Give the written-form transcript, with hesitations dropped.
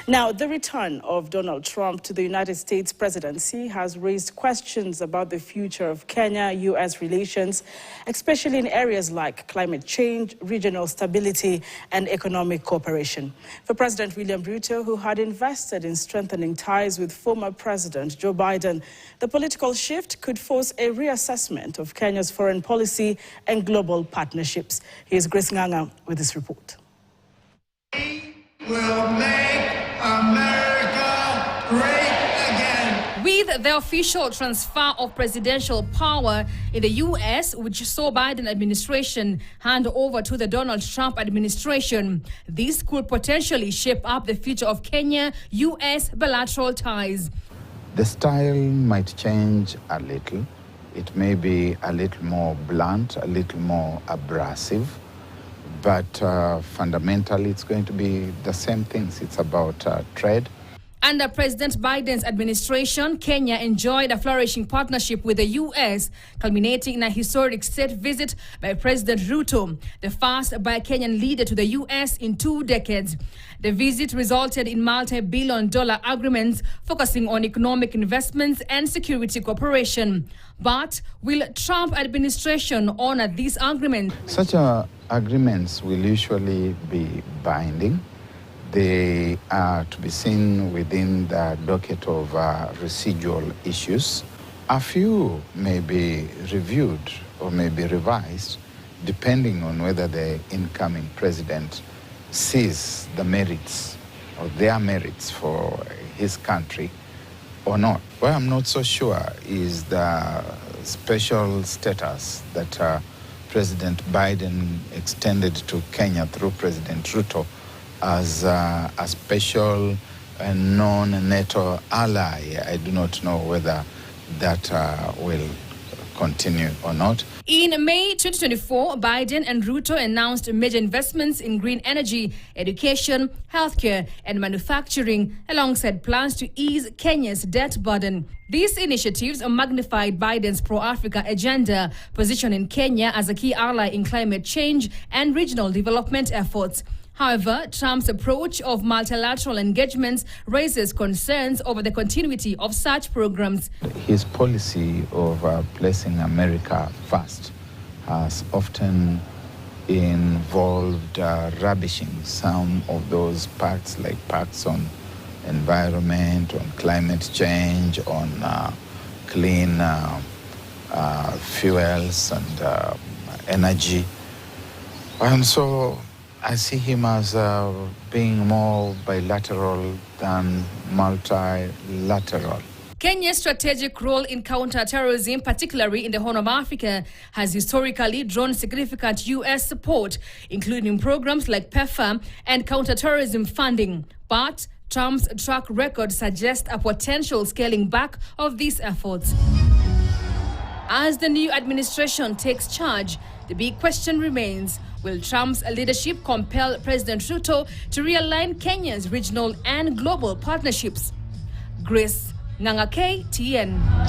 Now, the return of Donald Trump to the United States presidency has raised questions about the future of Kenya-US relations, especially in areas like climate change, regional stability, and economic cooperation. For President William Ruto, who had invested in strengthening ties with former President Joe Biden, the political shift could force a reassessment of Kenya's foreign policy and global partnerships. Here's Grace Nganga with this report. Will make America great again. With the official transfer of presidential power in the U.S., which saw Biden administration hand over to the Donald Trump administration, this could potentially shape up the future of Kenya-U.S. bilateral ties. The style might change a little. It may be a little more blunt, a little more abrasive. But fundamentally, it's going to be the same things. It's about trade. Under President Biden's administration, Kenya enjoyed a flourishing partnership with the U.S., culminating in a historic state visit by President Ruto, the first by a Kenyan leader to the U.S. in 2 decades. The visit resulted in multi-billion-dollar agreements focusing on economic investments and security cooperation. But will Trump administration honor these agreements? Such agreements will usually be binding. They are to be seen within the docket of residual issues. A few may be reviewed or may be revised, depending on whether the incoming president sees the merits or their merits for his country or not. What I'm not so sure is the special status that President Biden extended to Kenya through President Ruto as a special and non-NATO ally. I do not know whether that will continue or not. In May 2024, Biden and Ruto announced major investments in green energy, education, healthcare, and manufacturing, alongside plans to ease Kenya's debt burden. These initiatives magnified Biden's pro-Africa agenda, positioning Kenya as a key ally in climate change and regional development efforts. However, Trump's approach of multilateral engagements raises concerns over the continuity of such programs. His policy of placing America first has often involved rubbishing some of those parts, like parts on environment, on climate change, on clean fuels and energy. And so I see him as being more bilateral than multilateral. Kenya's strategic role in counter-terrorism, particularly in the Horn of Africa, has historically drawn significant U.S. support, including programs like PEPFAR and counter-terrorism funding. But Trump's track record suggests a potential scaling back of these efforts. As the new administration takes charge, the big question remains: will Trump's leadership compel President Ruto to realign Kenya's regional and global partnerships? Grace Nganga, KTN.